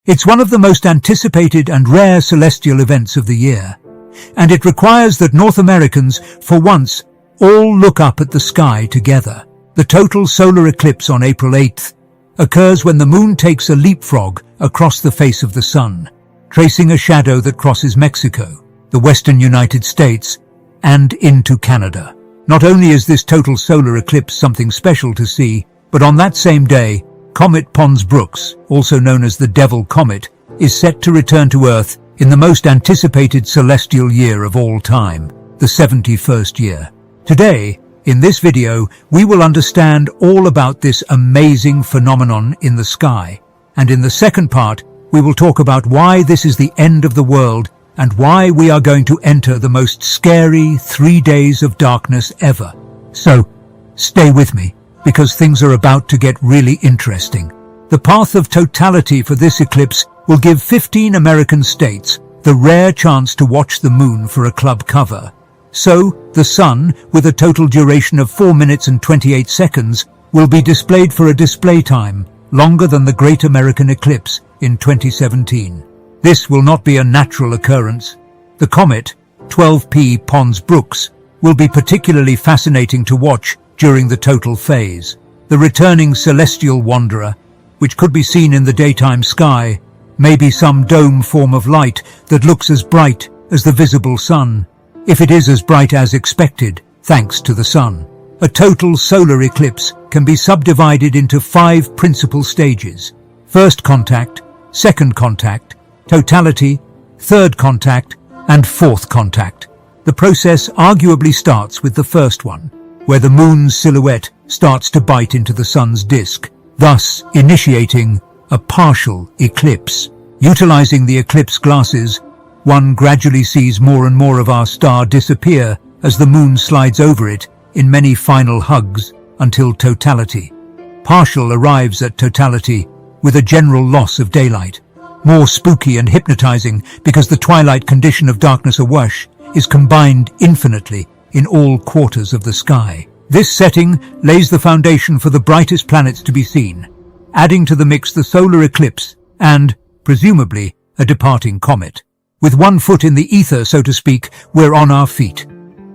It's one of the most anticipated and rare celestial events of the year, and it requires that North Americans, for once, all look up at the sky together. The total solar eclipse on April 8th occurs when the moon takes a leapfrog across the face of the sun, tracing a shadow that crosses Mexico, the western United States, and into Canada. Not only is this total solar eclipse something special to see, but on that same day, Comet Pons-Brooks, also known as the Devil Comet, is set to return to Earth in the most anticipated celestial year of all time, the 71st year. Today, in this video, we will understand all about this amazing phenomenon in the sky. And in the second part, we will talk about why this is the end of the world and why we are going to enter the most scary 3 days of darkness ever. So, stay with me, because things are about to get really interesting. The path of totality for this eclipse will give 15 American states the rare chance to watch the moon for a club cover. So, the sun, with a total duration of 4 minutes and 28 seconds, will be displayed for a display time longer than the Great American Eclipse in 2017. This will not be a natural occurrence. The comet, 12P Pons-Brooks, will be particularly fascinating to watch during the total phase. The returning celestial wanderer, which could be seen in the daytime sky, may be some dome form of light that looks as bright as the visible sun, if it is as bright as expected, thanks to the sun. A total solar eclipse can be subdivided into 5 principal stages: first contact, second contact, totality, third contact, and fourth contact. The process arguably starts with the first one, where the moon's silhouette starts to bite into the sun's disk, thus initiating a partial eclipse. Utilizing the eclipse glasses, one gradually sees more and more of our star disappear as the moon slides over it in many final hugs until totality. Partial arrives at totality with a general loss of daylight, more spooky and hypnotizing because the twilight condition of darkness awash is combined infinitely in all quarters of the sky. This setting lays the foundation for the brightest planets to be seen, adding to the mix the solar eclipse and, presumably, a departing comet. With one foot in the ether, so to speak, we're on our feet.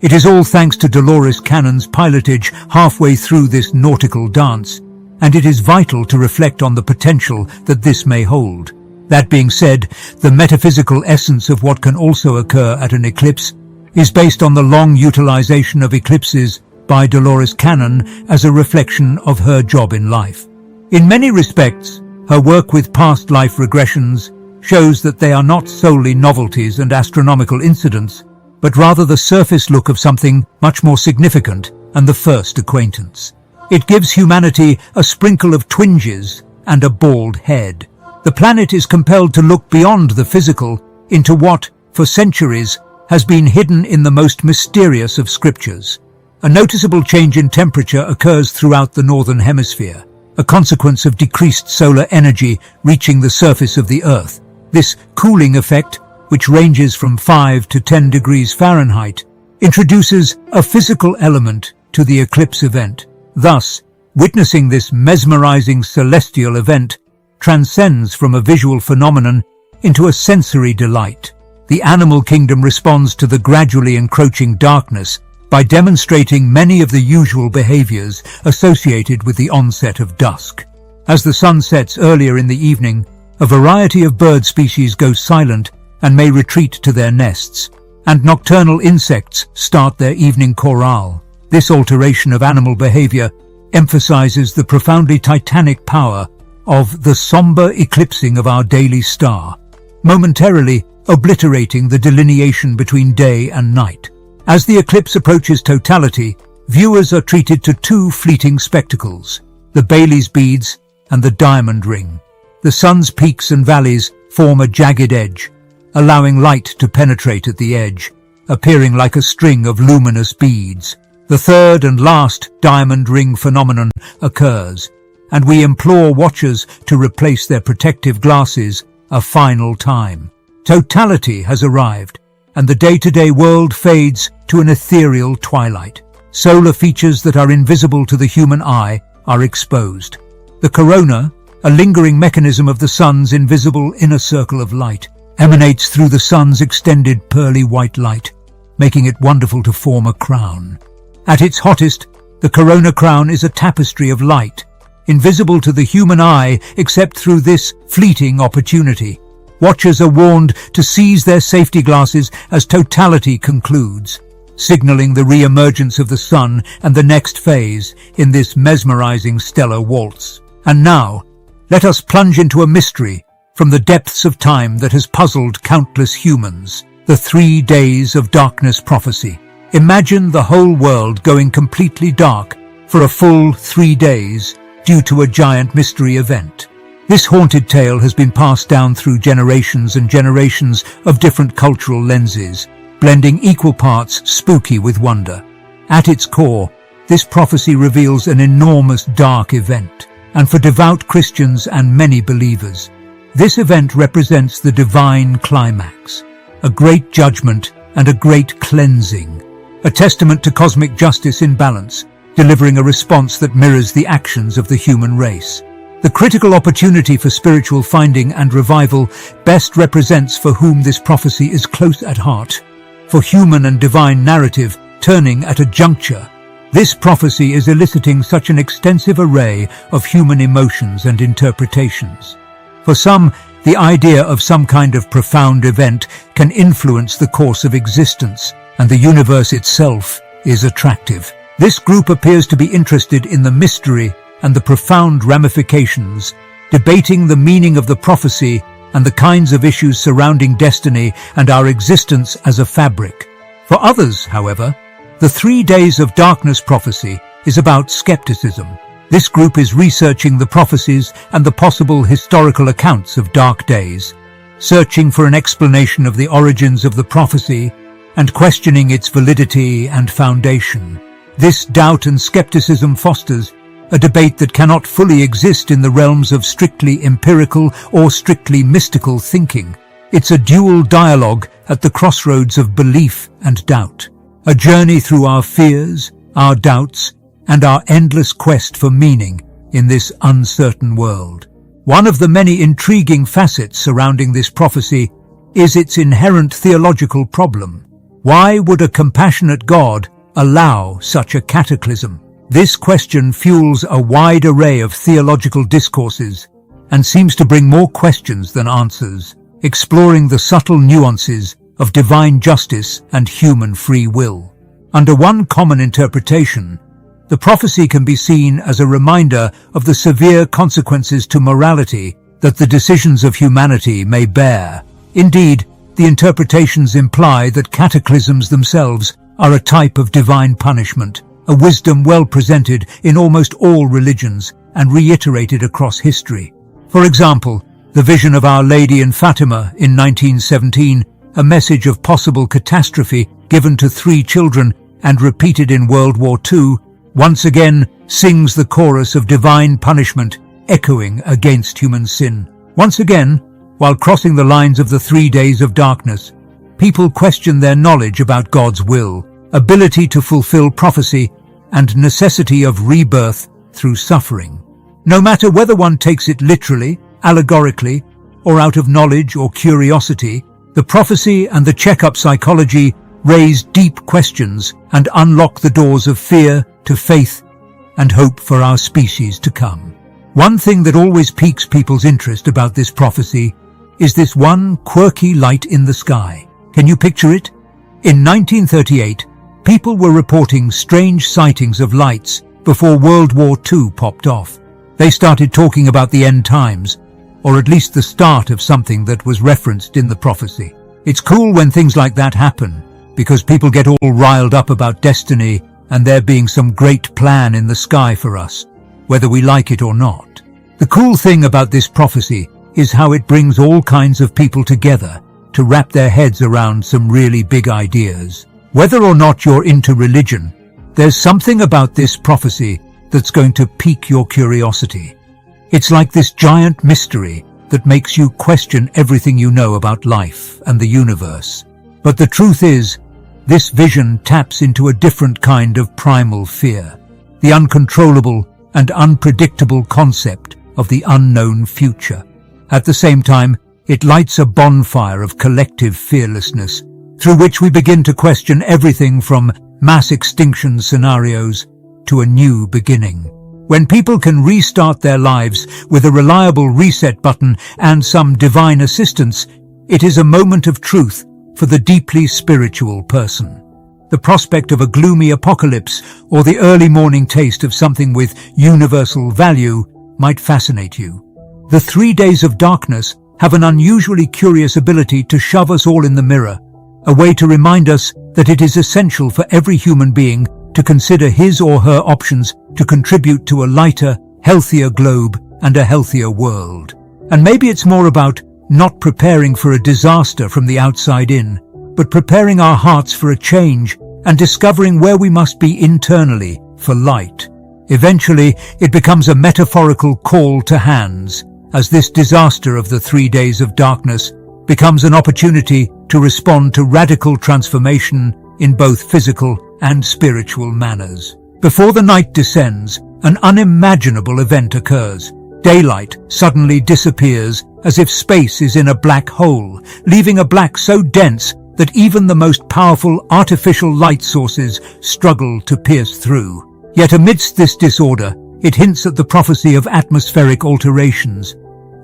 It is all thanks to Dolores Cannon's pilotage halfway through this nautical dance, and it is vital to reflect on the potential that this may hold. That being said, the metaphysical essence of what can also occur at an eclipse is based on the long utilization of eclipses by Dolores Cannon as a reflection of her job in life. In many respects, her work with past life regressions shows that they are not solely novelties and astronomical incidents, but rather the surface look of something much more significant and the first acquaintance. It gives humanity a sprinkle of twinges and a bald head. The planet is compelled to look beyond the physical into what, for centuries, has been hidden in the most mysterious of scriptures. A noticeable change in temperature occurs throughout the northern hemisphere, a consequence of decreased solar energy reaching the surface of the Earth. This cooling effect, which ranges from 5 to 10 degrees Fahrenheit, introduces a physical element to the eclipse event. Thus, witnessing this mesmerizing celestial event transcends from a visual phenomenon into a sensory delight. The animal kingdom responds to the gradually encroaching darkness by demonstrating many of the usual behaviors associated with the onset of dusk. As the sun sets earlier in the evening, a variety of bird species go silent and may retreat to their nests, and nocturnal insects start their evening chorale. This alteration of animal behavior emphasizes the profoundly titanic power of the somber eclipsing of our daily star, momentarily obliterating the delineation between day and night. As the eclipse approaches totality, viewers are treated to 2 fleeting spectacles, the Bailey's beads and the diamond ring. The sun's peaks and valleys form a jagged edge, allowing light to penetrate at the edge, appearing like a string of luminous beads. The third and last diamond ring phenomenon occurs, and we implore watchers to replace their protective glasses a final time. Totality has arrived, and the day-to-day world fades to an ethereal twilight. Solar features that are invisible to the human eye are exposed. The corona, a lingering mechanism of the sun's invisible inner circle of light, emanates through the sun's extended pearly white light, making it wonderful to form a crown. At its hottest, the corona crown is a tapestry of light, invisible to the human eye except through this fleeting opportunity. Watchers are warned to seize their safety glasses as totality concludes, signaling the re-emergence of the sun and the next phase in this mesmerizing stellar waltz. And now, let us plunge into a mystery from the depths of time that has puzzled countless humans, the 3 days of darkness prophecy. Imagine the whole world going completely dark for a full 3 days due to a giant mystery event. This haunted tale has been passed down through generations and generations of different cultural lenses, blending equal parts spooky with wonder. At its core, this prophecy reveals an enormous dark event, and for devout Christians and many believers, this event represents the divine climax, a great judgment and a great cleansing, a testament to cosmic justice in balance, delivering a response that mirrors the actions of the human race. The critical opportunity for spiritual finding and revival best represents for whom this prophecy is close at heart. For human and divine narrative turning at a juncture, this prophecy is eliciting such an extensive array of human emotions and interpretations. For some, the idea of some kind of profound event can influence the course of existence, and the universe itself is attractive. This group appears to be interested in the mystery and the profound ramifications, debating the meaning of the prophecy and the kinds of issues surrounding destiny and our existence as a fabric. For others, however, the 3 days of darkness prophecy is about skepticism. This group is researching the prophecies and the possible historical accounts of dark days, searching for an explanation of the origins of the prophecy and questioning its validity and foundation. This doubt and skepticism fosters a debate that cannot fully exist in the realms of strictly empirical or strictly mystical thinking. It's a dual dialogue at the crossroads of belief and doubt, a journey through our fears, our doubts, and our endless quest for meaning in this uncertain world. One of the many intriguing facets surrounding this prophecy is its inherent theological problem. Why would a compassionate God allow such a cataclysm? This question fuels a wide array of theological discourses and seems to bring more questions than answers, exploring the subtle nuances of divine justice and human free will. Under one common interpretation, the prophecy can be seen as a reminder of the severe consequences to morality that the decisions of humanity may bear. Indeed, the interpretations imply that cataclysms themselves are a type of divine punishment, a wisdom well presented in almost all religions and reiterated across history. For example, the vision of Our Lady in Fatima in 1917, a message of possible catastrophe given to 3 children and repeated in World War II, once again sings the chorus of divine punishment, echoing against human sin. Once again, while crossing the lines of the 3 days of darkness, people question their knowledge about God's will, ability to fulfill prophecy, and necessity of rebirth through suffering. No matter whether one takes it literally, allegorically, or out of knowledge or curiosity, the prophecy and the checkup psychology raise deep questions and unlock the doors of fear to faith and hope for our species to come. One thing that always piques people's interest about this prophecy is this one quirky light in the sky. Can you picture it? In 1938, people were reporting strange sightings of lights before World War II popped off. They started talking about the end times, or at least the start of something that was referenced in the prophecy. It's cool when things like that happen, because people get all riled up about destiny and there being some great plan in the sky for us, whether we like it or not. The cool thing about this prophecy is how it brings all kinds of people together to wrap their heads around some really big ideas. Whether or not you're into religion, there's something about this prophecy that's going to pique your curiosity. It's like this giant mystery that makes you question everything you know about life and the universe. But the truth is, this vision taps into a different kind of primal fear, the uncontrollable and unpredictable concept of the unknown future. At the same time, it lights a bonfire of collective fearlessness, through which we begin to question everything from mass extinction scenarios to a new beginning. When people can restart their lives with a reliable reset button and some divine assistance, it is a moment of truth for the deeply spiritual person. The prospect of a gloomy apocalypse or the early morning taste of something with universal value might fascinate you. The 3 days of darkness have an unusually curious ability to shove us all in the mirror, a way to remind us that it is essential for every human being to consider his or her options to contribute to a lighter, healthier globe and a healthier world. And maybe it's more about not preparing for a disaster from the outside in, but preparing our hearts for a change and discovering where we must be internally for light. Eventually, it becomes a metaphorical call to hands, as this disaster of the 3 days of darkness becomes an opportunity to respond to radical transformation in both physical and spiritual manners. Before the night descends, an unimaginable event occurs. Daylight suddenly disappears as if space is in a black hole, leaving a black so dense that even the most powerful artificial light sources struggle to pierce through. Yet amidst this disorder, it hints at the prophecy of atmospheric alterations.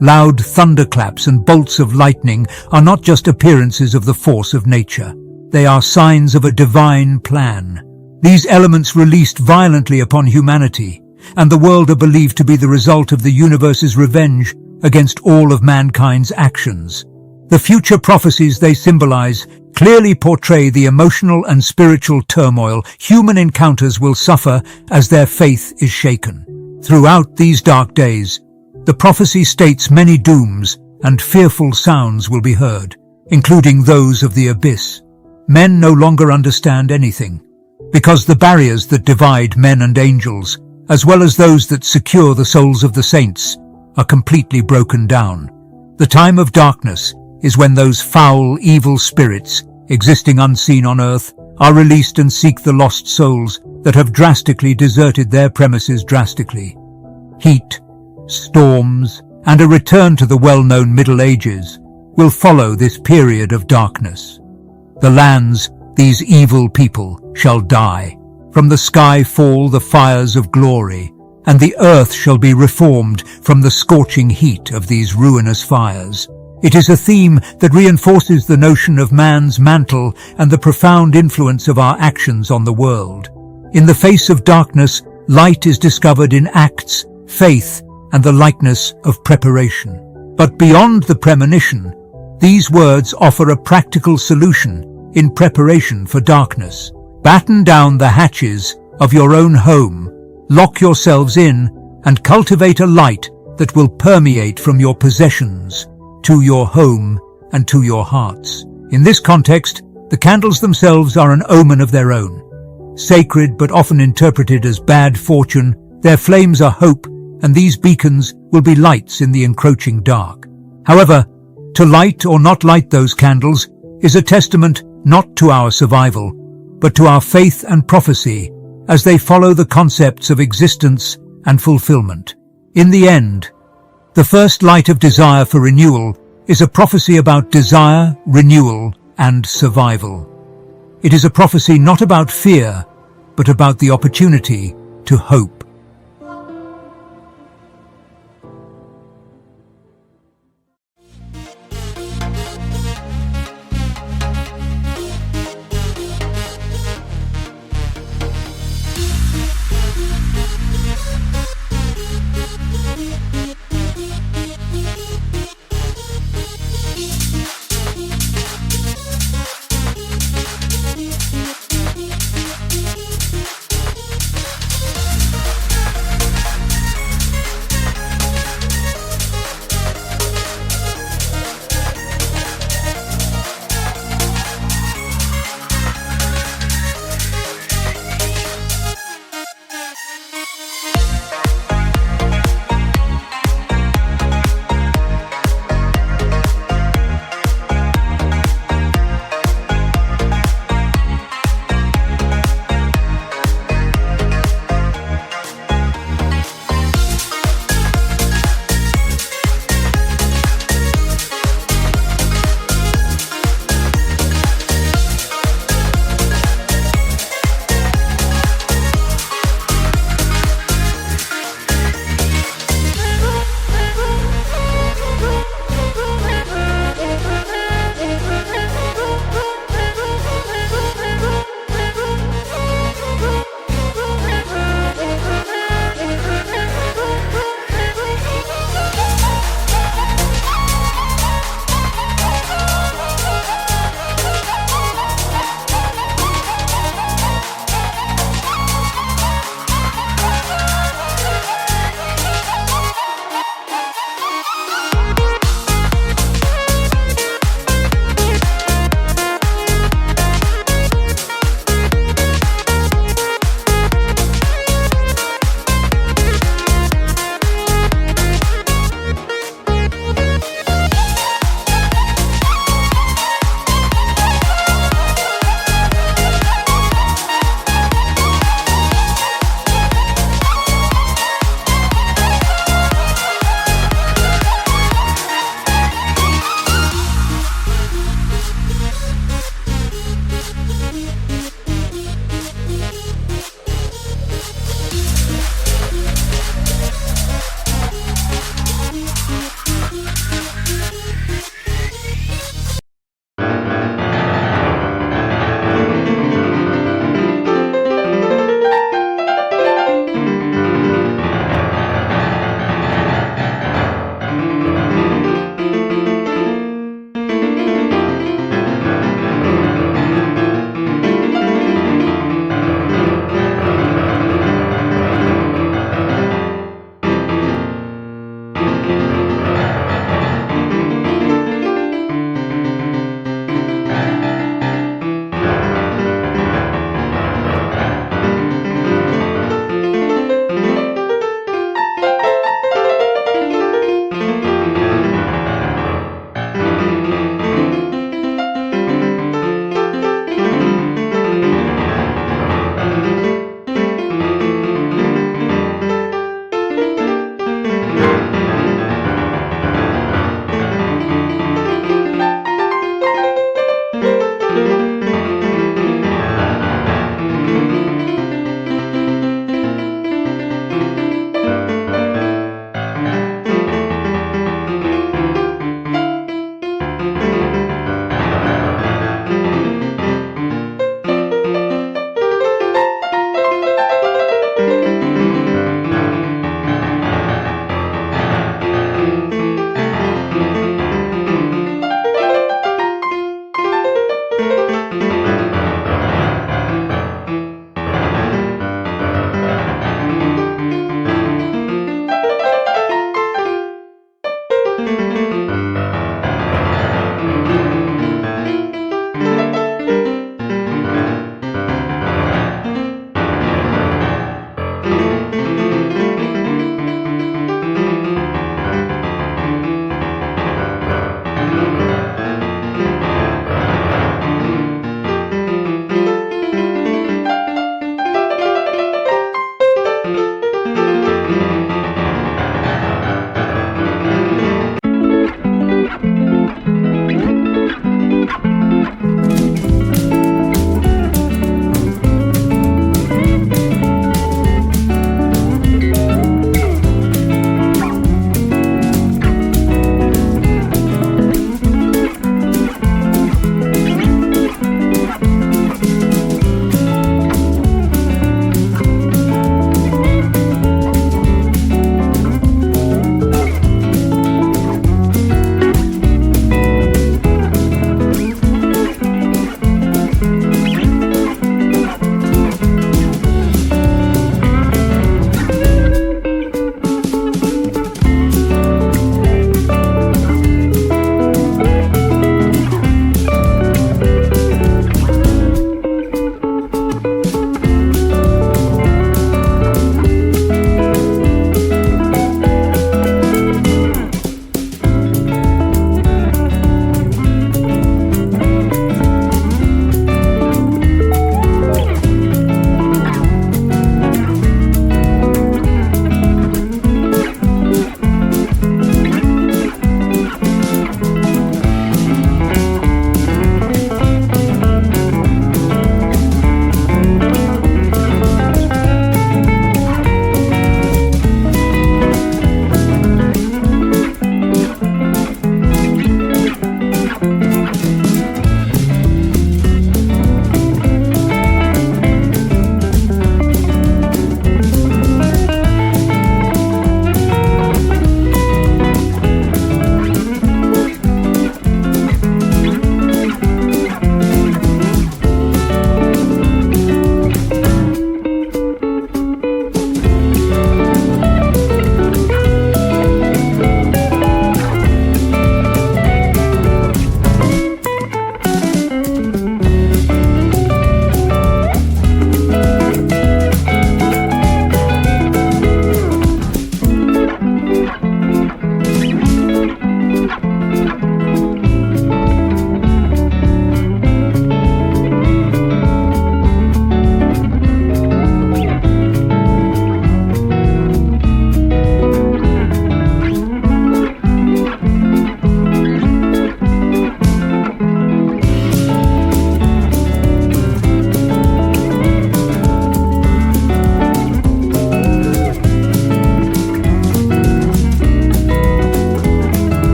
Loud thunderclaps and bolts of lightning are not just appearances of the force of nature. They are signs of a divine plan. These elements released violently upon humanity, and the world are believed to be the result of the universe's revenge against all of mankind's actions. The future prophecies they symbolize clearly portray the emotional and spiritual turmoil human encounters will suffer as their faith is shaken. Throughout these dark days, the prophecy states many dooms and fearful sounds will be heard, including those of the abyss. Men no longer understand anything, because the barriers that divide men and angels, as well as those that secure the souls of the saints, are completely broken down. The time of darkness is when those foul, evil spirits, existing unseen on earth, are released and seek the lost souls that have drastically deserted their premises drastically. Heat, storms, and a return to the well-known Middle Ages will follow this period of darkness. The lands these evil people shall die. From the sky fall the fires of glory, and the earth shall be reformed from the scorching heat of these ruinous fires. It is a theme that reinforces the notion of man's mantle and the profound influence of our actions on the world. In the face of darkness, light is discovered in acts, faith, and the likeness of preparation. But beyond the premonition, these words offer a practical solution in preparation for darkness. Batten down the hatches of your own home, lock yourselves in, and cultivate a light that will permeate from your possessions to your home and to your hearts. In this context, the candles themselves are an omen of their own. Sacred but often interpreted as bad fortune, their flames are hope, and these beacons will be lights in the encroaching dark. However, to light or not light those candles is a testament not to our survival, but to our faith and prophecy as they follow the concepts of existence and fulfillment. In the end, the first light of desire for renewal is a prophecy about desire, renewal, and survival. It is a prophecy not about fear, but about the opportunity to hope.